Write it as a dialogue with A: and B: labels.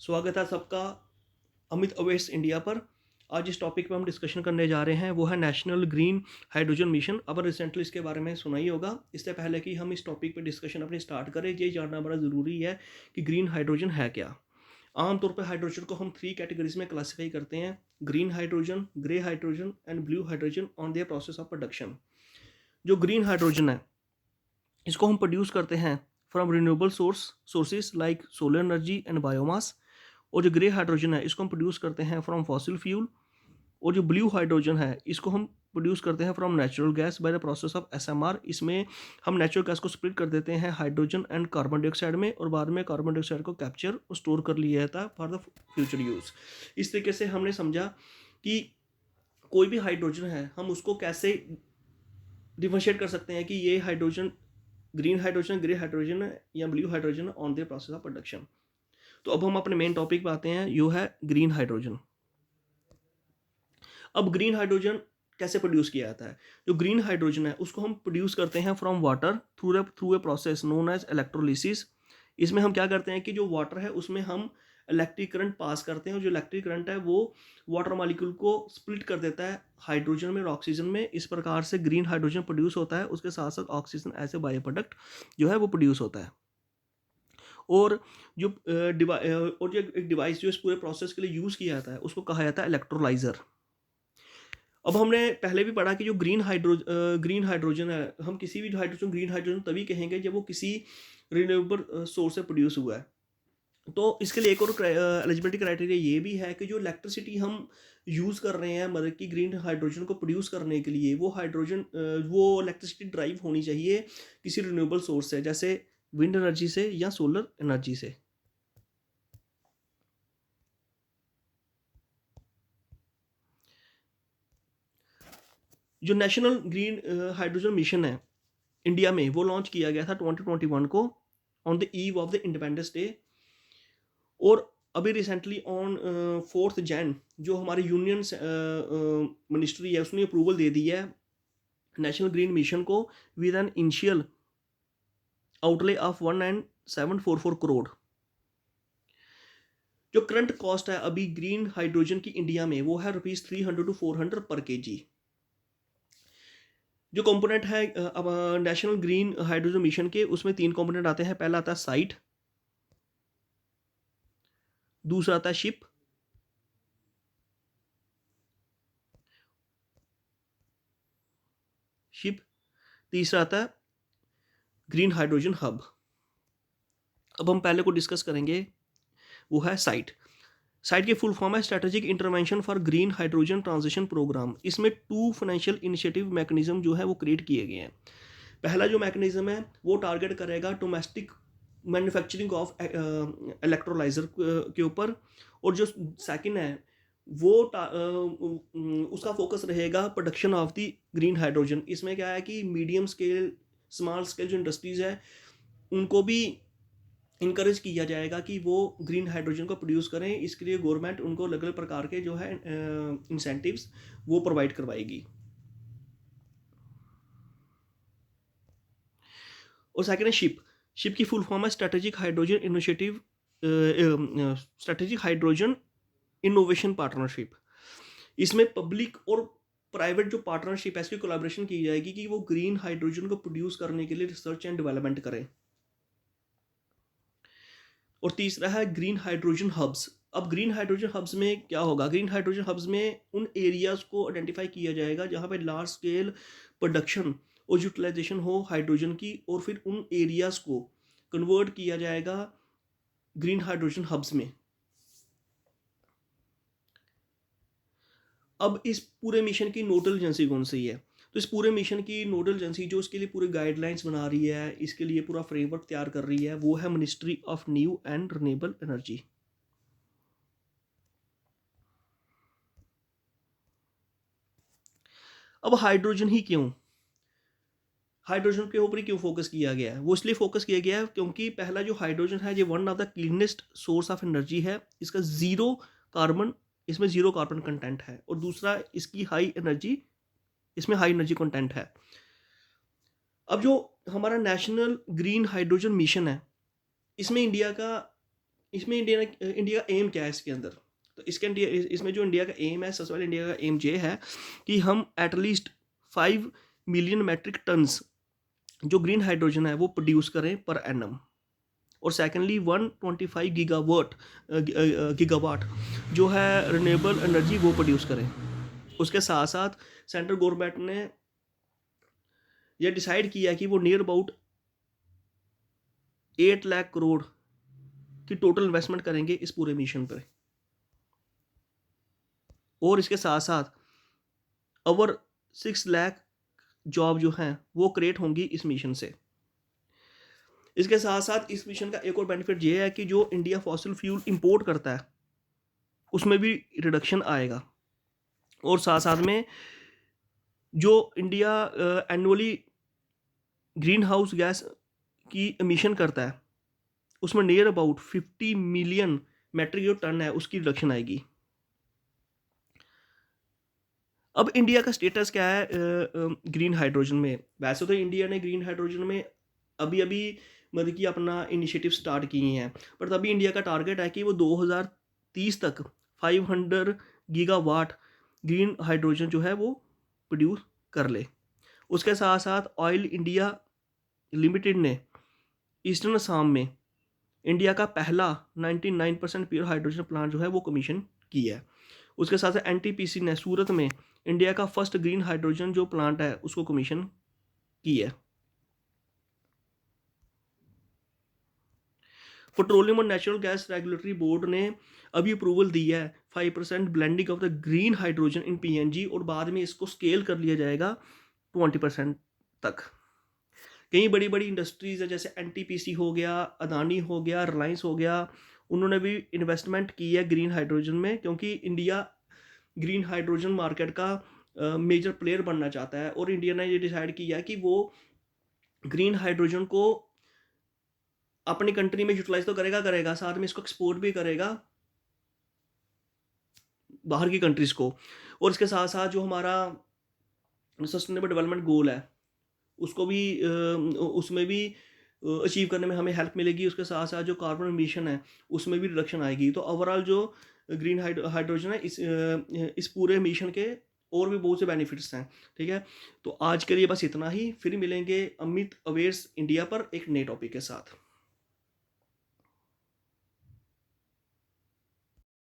A: स्वागत है सबका अमित अवेस्ट इंडिया पर। आज इस टॉपिक पे हम डिस्कशन करने जा रहे हैं वो है नेशनल ग्रीन हाइड्रोजन मिशन। अब रिसेंटली इसके बारे में सुना ही होगा। इससे पहले कि हम इस टॉपिक पे डिस्कशन अपनी स्टार्ट करें, ये जानना बड़ा ज़रूरी है कि ग्रीन हाइड्रोजन है क्या। आमतौर पर हाइड्रोजन को हम 3 कैटेगरीज में क्लासीफाई करते हैं: green hydrogen, grey hydrogen and blue hydrogen on their process of production. जो ग्रीन हाइड्रोजन है इसको हम प्रोड्यूस करते हैं from renewable sources like solar energy and biomass. और जो ग्रे हाइड्रोजन है इसको हम प्रोड्यूस करते हैं फ्रॉम फॉसिल फ्यूल। और जो ब्लू हाइड्रोजन है इसको हम प्रोड्यूस करते हैं from natural gas by the process of ASMR. इसमें हम नेचुरल गैस को स्प्लिट कर देते हैं हाइड्रोजन एंड कार्बन डाइऑक्साइड में, और बाद में कार्बन डाइऑक्साइड को कैप्चर और स्टोर कर लिया जाता है फॉर द फ्यूचर यूज़। इस तरीके से हमने समझा कि कोई भी हाइड्रोजन है हम उसको कैसे डिफरेंशिएट कर सकते हैं कि ये hydrogen green hydrogen, grey hydrogen या blue hydrogen on the process of production. तो अब हम अपने मेन टॉपिक पे आते हैं, यो है ग्रीन हाइड्रोजन। अब ग्रीन हाइड्रोजन कैसे प्रोड्यूस किया जाता है? जो ग्रीन हाइड्रोजन है उसको हम प्रोड्यूस करते हैं from water through a process known as electrolysis. इसमें हम क्या करते हैं कि जो वाटर है उसमें हम इलेक्ट्रिक करंट पास करते हैं, और जो इलेक्ट्रिक करंट है वो वाटर मॉलिक्यूल को स्प्लिट कर देता है हाइड्रोजन में और ऑक्सीजन में। इस प्रकार से ग्रीन हाइड्रोजन प्रोड्यूस होता है। उसके साथ साथ oxygen as a by product जो है वो प्रोड्यूस होता है। और जो एक डिवाइस जो इस पूरे प्रोसेस के लिए यूज़ किया जाता है उसको कहा जाता है इलेक्ट्रोलाइजर। अब हमने पहले भी पढ़ा कि जो ग्रीन हाइड्रोजन है, हम किसी भी हाइड्रोजन ग्रीन हाइड्रोजन तभी कहेंगे जब वो किसी रिन्यूएबल सोर्स से प्रोड्यूस हुआ है। तो इसके लिए एक और एलिजिबिलिटी क्राइटेरिया ये भी है कि जो इलेक्ट्रिसिटी हम यूज़ कर रहे हैं मतलब कि ग्रीन हाइड्रोजन को प्रोड्यूस करने के लिए, वो इलेक्ट्रिसिटी ड्राइव होनी चाहिए किसी रिन्यूएबल सोर्स से, जैसे विंड एनर्जी से या सोलर एनर्जी से। जो नेशनल ग्रीन हाइड्रोजन मिशन है इंडिया में, वो लॉन्च किया गया था 2021 को on the eve of the independence day. और अभी रिसेंटली ऑन 4 जैन जो हमारी यूनियन मिनिस्ट्री है उसने अप्रूवल दे दी है नेशनल ग्रीन मिशन को with an initial outlay of 19744 crore. जो करंट कॉस्ट है अभी ग्रीन हाइड्रोजन की इंडिया में वो है ₹300 to 400 पर केजी। जो कंपोनेंट है अब नेशनल ग्रीन हाइड्रोजन मिशन के, उसमें 3 कंपोनेंट आते हैं। पहला आता है साइट, दूसरा आता है शिप, तीसरा आता है ग्रीन हाइड्रोजन हब। अब हम पहले को डिस्कस करेंगे, वो है साइट। साइट की फुल फॉर्म है strategic intervention for green hydrogen transition programme. इसमें 2 फाइनेंशियल इनिशिएटिव मैकेनिज्म जो है वो क्रिएट किए गए हैं। पहला जो मैकेनिज्म है वो टारगेट करेगा डोमेस्टिक मैन्युफैक्चरिंग ऑफ इलेक्ट्रोलाइजर के ऊपर, और जो सेकंड है वो उसका फोकस रहेगा production of the green hydrogen. इसमें क्या है कि मीडियम स्केल, स्मॉल स्केल जो इंडस्ट्रीज है उनको भी इनकरेज किया जाएगा कि वो ग्रीन हाइड्रोजन को प्रोड्यूस करें। इसके लिए गवर्नमेंट उनको अलग अलग प्रकार के जो है इंसेंटिव्स वो प्रोवाइड करवाएगी। और सेकंड है शिप की फुल फॉर्म है स्ट्रेटेजिक हाइड्रोजन इनोवेशन पार्टनरशिप। इसमें पब्लिक और प्राइवेट जो पार्टनरशिप है इसकी कोलैबोरेशन की जाएगी कि वो ग्रीन हाइड्रोजन को प्रोड्यूस करने के लिए रिसर्च एंड डेवलपमेंट करें। और तीसरा है ग्रीन हाइड्रोजन हब्स। अब ग्रीन हाइड्रोजन हब्स में क्या होगा? ग्रीन हाइड्रोजन हब्स में उन एरियाज को आइडेंटिफाई किया जाएगा जहाँ पे लार्ज स्केल प्रोडक्शन और यूटिलाइजेशन हो हाइड्रोजन की, और फिर उन एरियाज को कन्वर्ट किया जाएगा ग्रीन हाइड्रोजन हब्स में। अब इस पूरे मिशन की नोडल एजेंसी कौन सी है? तो इस पूरे मिशन की नोडल एजेंसी जो इसके लिए पूरे गाइडलाइंस बना रही है, इसके लिए पूरा फ्रेमवर्क तैयार कर रही है, वो है ministry of new and renewable energy. अब हाइड्रोजन ही क्यों? हाइड्रोजन के ऊपर ही क्यों फोकस किया गया है? वो इसलिए फोकस किया गया है क्योंकि पहला जो हाइड्रोजन है ये one of the cleanest source of energy है। इसका इसमें जीरो कार्बन कंटेंट है, और दूसरा इसकी इसमें हाई एनर्जी कंटेंट है। अब जो हमारा नेशनल ग्रीन हाइड्रोजन मिशन है इसमें इसमें इंडिया का एम क्या है इसके अंदर, तो इसमें जो इंडिया का एम है, सबसे पहले इंडिया का एम ये है कि हम एटलीस्ट 5 मिलियन मैट्रिक टन्स जो ग्रीन हाइड्रोजन है वो प्रोड्यूस करें पर एनम, और सेकेंडली 125 गीगावाट जो है रिन्यूएबल एनर्जी वो प्रोड्यूस करें। उसके साथ साथ सेंट्रल गवर्नमेंट ने यह डिसाइड किया कि वो नियर अबाउट 8 लाख करोड़ की टोटल इन्वेस्टमेंट करेंगे इस पूरे मिशन पर, और इसके साथ साथ ओवर 6 लाख जॉब जो हैं वो क्रिएट होंगी इस मिशन से। इसके साथ साथ इस मिशन का एक और बेनिफिट ये है कि जो इंडिया फॉसिल फ्यूल इंपोर्ट करता है उसमें भी रिडक्शन आएगा, और साथ साथ में जो India annually green house gas की एमिशन करता है उसमें नियर अबाउट 50 मिलियन मैट्रिक जो टन है उसकी रिडक्शन आएगी। अब इंडिया का स्टेटस क्या है ग्रीन हाइड्रोजन में? वैसे तो इंडिया ने ग्रीन हाइड्रोजन में अभी अभी मतलब कि अपना इनिशिएटिव स्टार्ट किए हैं, पर तभी इंडिया का टारगेट है कि वो 2030 तक 500 गीगावाट ग्रीन हाइड्रोजन जो है वो प्रोड्यूस कर ले। उसके साथ साथ ऑयल इंडिया लिमिटेड ने ईस्टर्न असम में इंडिया का पहला 99% प्योर हाइड्रोजन प्लांट जो है वो कमीशन किया है। उसके साथ साथ एनटीपीसी ने सूरत में इंडिया का फर्स्ट ग्रीन हाइड्रोजन जो प्लांट है उसको कमीशन किया है। पेट्रोलियम और नेचुरल गैस रेगुलेटरी बोर्ड ने अभी अप्रूवल दिया है 5% blending of the green hydrogen in PNG, और बाद में इसको स्केल कर लिया जाएगा 20% तक। कई बड़ी बड़ी इंडस्ट्रीज़ है जैसे एनटीपीसी हो गया, अदानी हो गया, रिलायंस हो गया, उन्होंने भी इन्वेस्टमेंट की है ग्रीन हाइड्रोजन में, क्योंकि इंडिया ग्रीन हाइड्रोजन मार्केट का मेजर प्लेयर बनना चाहता है, और इंडिया ने ये डिसाइड किया कि वो ग्रीन हाइड्रोजन को अपनी कंट्री में यूटिलाइज तो करेगा, साथ में इसको एक्सपोर्ट भी करेगा बाहर की कंट्रीज़ को। और इसके साथ साथ जो हमारा सस्टेनेबल डेवलपमेंट गोल है उसको भी उसमें भी अचीव करने में हमें हेल्प मिलेगी। उसके साथ साथ जो कार्बन एमिशन है उसमें भी रिडक्शन आएगी। तो ओवरऑल जो ग्रीन हाइड्रोजन है इस पूरे मिशन के और भी बहुत से बेनिफिट्स हैं। ठीक है, तो आज के लिए बस इतना ही, फिर मिलेंगे अमित अवेयर्स इंडिया पर एक नए टॉपिक के साथ।